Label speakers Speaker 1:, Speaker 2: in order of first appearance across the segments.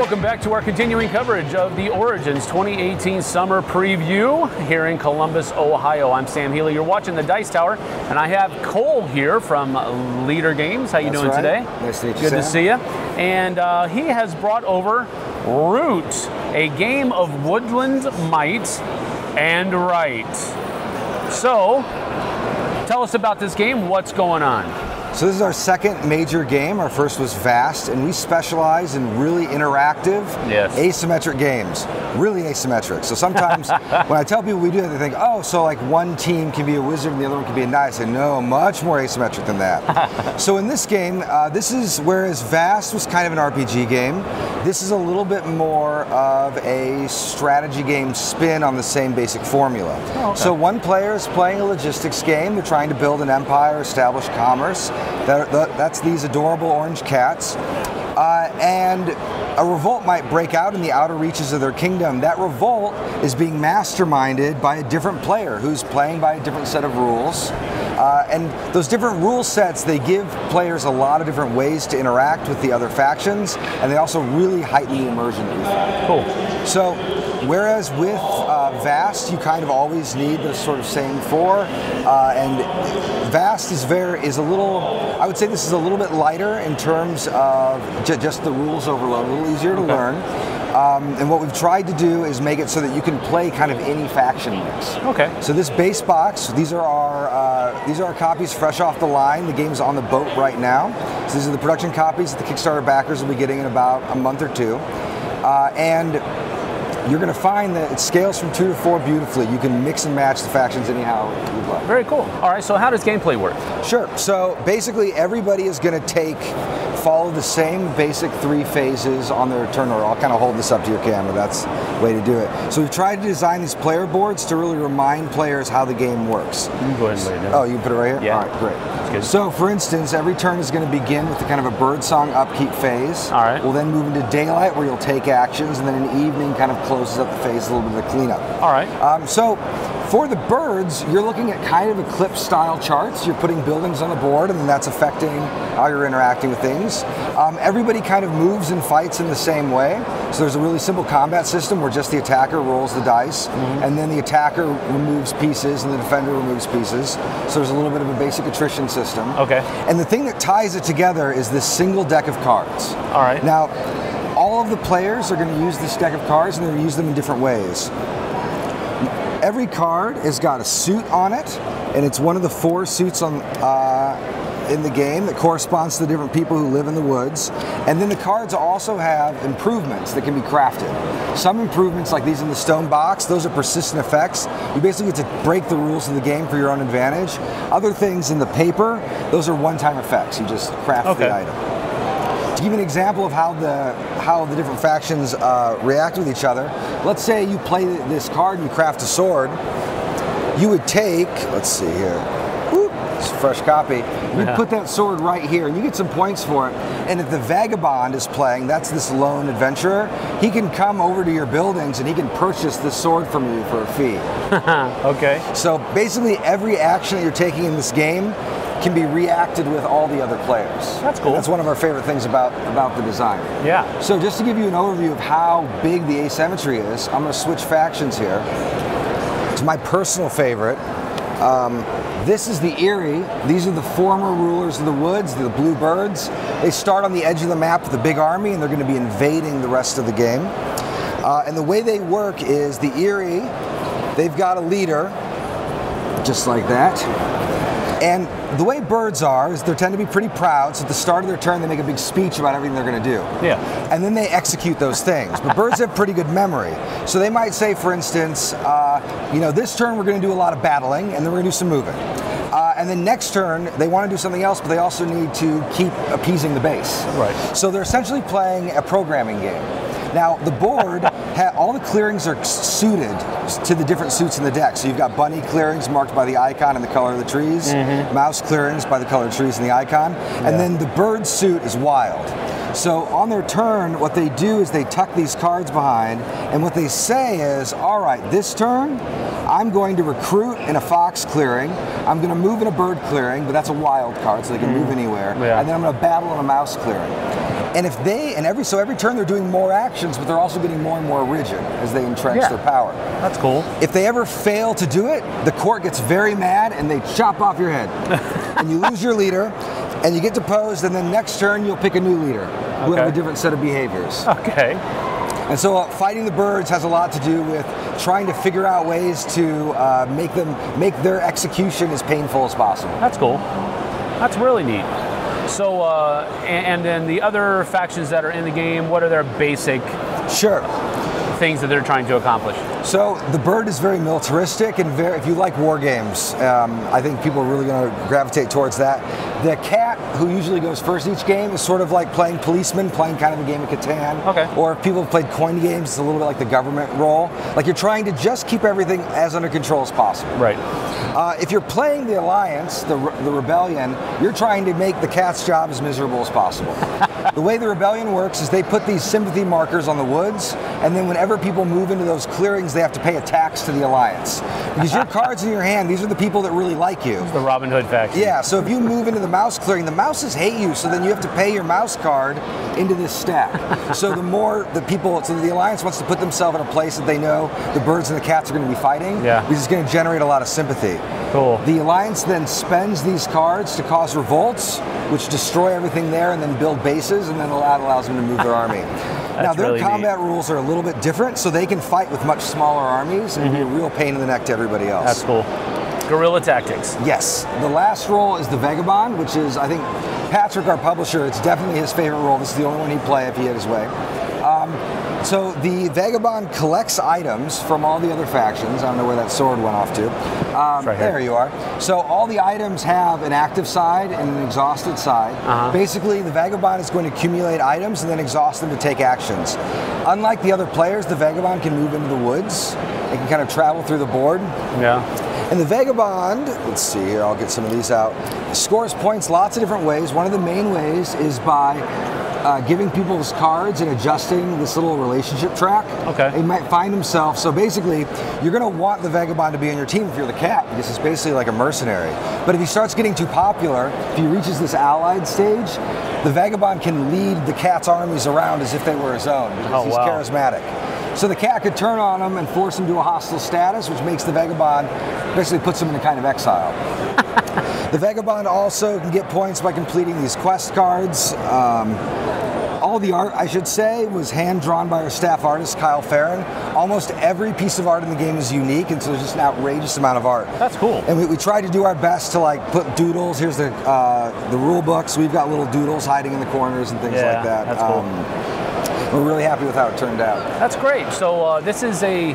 Speaker 1: Welcome back to our continuing coverage of the Origins 2018 Summer Preview here in Columbus, Ohio. I'm Sam Healy. You're watching the Dice Tower, and I have Cole here from Leader Games. How you doing today?
Speaker 2: Nice to meet you,
Speaker 1: Good
Speaker 2: Sam.
Speaker 1: to see you. And he has brought over Root, a game of woodland might and right. So, tell us about this game. What's going on?
Speaker 2: So this is our second major game. Our first was Vast, and we specialize in really interactive, asymmetric games. Really asymmetric. So sometimes when I tell people we do it, they think, oh, so like one team can be a wizard and the other one can be a knight. I say, no, much more asymmetric than that. So in this game, this is, whereas Vast was kind of an RPG game, this is a little bit more of a strategy game spin on the same basic formula. Oh, okay. So one player is playing a logistics game. They're trying to build an empire, establish commerce. That's these adorable orange cats. And a revolt might break out in the outer reaches of their kingdom. That revolt is being masterminded by a different player who's playing by a different set of rules. And those different rule sets, they give players a lot of different ways to interact with the other factions, and they also really heighten the immersion that we find.
Speaker 1: Cool.
Speaker 2: So, whereas with Vast, you kind of always need the sort of same four, and Vast is a little, I would say this is a little bit lighter in terms of just the rules overload, a little easier to learn. And what we've tried to do is make it so that you can play kind of any faction mix. Okay. So this base box, these are our copies fresh off the line. The game's on the boat right now. So these are the production copies that the Kickstarter backers will be getting in about a month or two. And you're going to find that it scales from 2 to 4 beautifully. You can mix and match the factions anyhow you'd like.
Speaker 1: Very cool. All right, so how does gameplay work?
Speaker 2: Sure. So basically everybody is going to follow the same basic 3 phases on their turn order. I'll kind of hold this up to your camera. That's the way to do it. So we've tried to design these player boards to really remind players how the game works. You can go ahead and lay it down. Oh, you can put it right here?
Speaker 1: Yeah.
Speaker 2: All right, great. That's good. So for instance, every turn is going to begin with the kind of a birdsong upkeep phase. All right. We'll then move into daylight where you'll take actions, and then in evening kind of closes up the phase, a little bit of the cleanup. All right. So for the birds, you're looking at kind of eclipse style charts. You're putting buildings on the board, and then that's affecting how you're interacting with things. Everybody kind of moves and fights in the same way. So there's a really simple combat system where just the attacker rolls the dice, and then the attacker removes pieces and the defender removes pieces. So there's a little bit of a basic attrition system. Okay. And the thing that ties it together is this single deck of cards. All right. Now, all of the players are going to use this deck of cards, and they're going to use them in different ways. Every card has got a suit on it, and it's one of the 4 suits on in the game that corresponds to the different people who live in the woods. And then the cards also have improvements that can be crafted. Some improvements, like these in the stone box, those are persistent effects. You basically get to break the rules of the game for your own advantage. Other things in the paper, those are one-time effects. You just craft the item. To give you an example of how the different factions react with each other, let's say you play this card and you craft a sword. You would take, let's see here, it's a fresh copy. You put that sword right here, and you get some points for it. And if the Vagabond is playing, that's this lone adventurer, he can come over to your buildings and he can purchase this sword from you for a fee. Okay. So basically every action that you're taking in this game can be reacted with all the other players. That's cool. And that's one of our favorite things about the design. Yeah. So just to give you an overview of how big the asymmetry is, I'm going to switch factions here. It's my personal favorite. This is the Erie. These are the former rulers of the woods, the blue birds. They start on the edge of the map with a big army, and they're going to be invading the rest of the game. And the way they work is the Erie, they've got a leader, just like that. And the way birds are is they tend to be pretty proud, so at the start of their turn they make a big speech about everything they're going to do. Yeah. And then they execute those things. But birds have pretty good memory. So they might say, for instance, this turn we're going to do a lot of battling, and then we're going to do some moving. And then next turn, they want to do something else, but they also need to keep appeasing the base. Right. So they're essentially playing a programming game. Now, the board, all the clearings are suited to the different suits in the deck. So you've got bunny clearings marked by the icon and the color of the trees, mouse clearings by the color of the trees and the icon, and then the bird suit is wild. So on their turn, what they do is they tuck these cards behind, and what they say is, all right, this turn, I'm going to recruit in a fox clearing, I'm going to move in a bird clearing, but that's a wild card, so they can move anywhere, and then I'm going to battle in a mouse clearing. And if they, so every turn they're doing more actions, but they're also getting more and more rigid as they entrench their power.
Speaker 1: That's cool.
Speaker 2: If they ever fail to do it, the court gets very mad and they chop off your head. And you lose your leader, and you get deposed, and then next turn you'll pick a new leader who have a different set of behaviors.
Speaker 1: Okay.
Speaker 2: And so fighting the birds has a lot to do with trying to figure out ways to make their execution as painful as possible.
Speaker 1: That's cool. That's really neat. So, and then the other factions that are in the game, what are their basic things that they're trying to accomplish?
Speaker 2: So the bird is very militaristic, and if you like war games, I think people are really going to gravitate towards that. The cat, who usually goes first each game, is sort of like playing policeman, playing kind of a game of Catan.
Speaker 1: Okay.
Speaker 2: Or if people have played coin games, it's a little bit like the government role. Like you're trying to just keep everything as under control as possible.
Speaker 1: Right.
Speaker 2: If you're playing the Alliance, the Rebellion, you're trying to make the cat's job as miserable as possible. The way the Rebellion works is they put these sympathy markers on the woods, and then whenever people move into those clearings, they have to pay a tax to the Alliance. Because your cards in your hand, these are the people that really like you.
Speaker 1: It's the Robin Hood faction.
Speaker 2: Yeah, so if you move into the mouse clearing, the mouses hate you, so then you have to pay your mouse card into this stack. So the more the people, so the Alliance wants to put themselves in a place that they know the birds and the cats are going to be fighting, because it's going to generate a lot of sympathy.
Speaker 1: Cool.
Speaker 2: The Alliance then spends these cards to cause revolts, which destroy everything there and then build bases, and then that allows them to move their army. Now, their really combat rules are a little bit different, so they can fight with much smaller armies and be a real pain in the neck to everybody else.
Speaker 1: That's cool. Guerrilla tactics.
Speaker 2: Yes. The last role is the Vagabond, which is, I think, Patrick, our publisher, it's definitely his favorite role. This is the only one he'd play if he had his way. So the Vagabond collects items from all the other factions. I don't know where that sword went off to. Right there you are. So all the items have an active side and an exhausted side. Basically, the Vagabond is going to accumulate items and then exhaust them to take actions. Unlike the other players, the Vagabond can move into the woods. It can kind of travel through the board.
Speaker 1: Yeah.
Speaker 2: And the Vagabond, let's see here, I'll get some of these out, scores points lots of different ways. One of the main ways is by giving people's cards and adjusting this little relationship track.
Speaker 1: Okay.
Speaker 2: He might find himself, so basically, you're going to want the Vagabond to be on your team if you're the cat, because it's basically like a mercenary. But if he starts getting too popular, if he reaches this allied stage, the Vagabond can lead the cat's armies around as if they were his own, because he's charismatic. So the cat could turn on him and force him to a hostile status, which makes the Vagabond, basically puts him in a kind of exile. The Vagabond also can get points by completing these quest cards. All the art, I should say, was hand-drawn by our staff artist, Kyle Farron. Almost every piece of art in the game is unique, and so there's just an outrageous amount of art.
Speaker 1: That's cool.
Speaker 2: And we tried to do our best to like put doodles. Here's the rule books. We've got little doodles hiding in the corners and things like that.
Speaker 1: That's cool.
Speaker 2: We're really happy with how it turned out.
Speaker 1: That's great. So this is a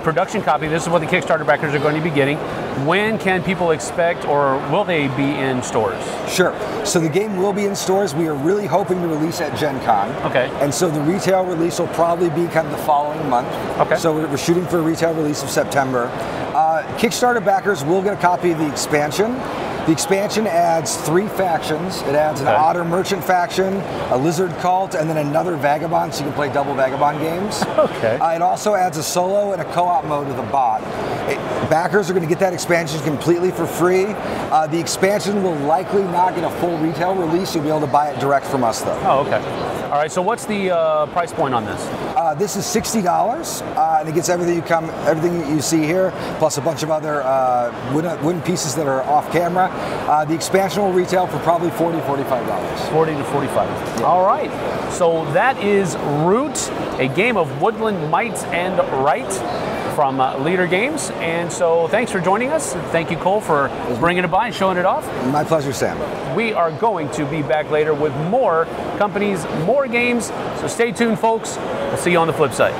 Speaker 1: production copy. This is what the Kickstarter backers are going to be getting. When can people expect, or will they be in stores?
Speaker 2: Sure. So the game will be in stores. We are really hoping to release at Gen Con.
Speaker 1: Okay.
Speaker 2: And so the retail release will probably be kind of the following month.
Speaker 1: Okay. So
Speaker 2: we're shooting for a retail release of September. Kickstarter backers will get a copy of the expansion. The expansion adds 3 factions. It adds an otter merchant faction, a lizard cult, and then another Vagabond, so you can play double Vagabond games.
Speaker 1: Okay.
Speaker 2: It also adds a solo and a co-op mode with a bot. Backers are going to get that expansion completely for free. The expansion will likely not get a full retail release. You'll be able to buy it direct from us, though.
Speaker 1: Oh, okay. All right, so what's the price point on this?
Speaker 2: This is $60, and it gets everything you see here, plus a bunch of other wooden pieces that are off camera. The expansion will retail for probably $40, $45.
Speaker 1: 40 to 45. Yeah. All right. So that is Root, a game of woodland might and right from Leader Games. And so thanks for joining us. Thank you, Cole, for bringing it by and showing it off.
Speaker 2: My pleasure, Sam.
Speaker 1: We are going to be back later with more companies, more games. So stay tuned, folks. We'll see you on the flip side.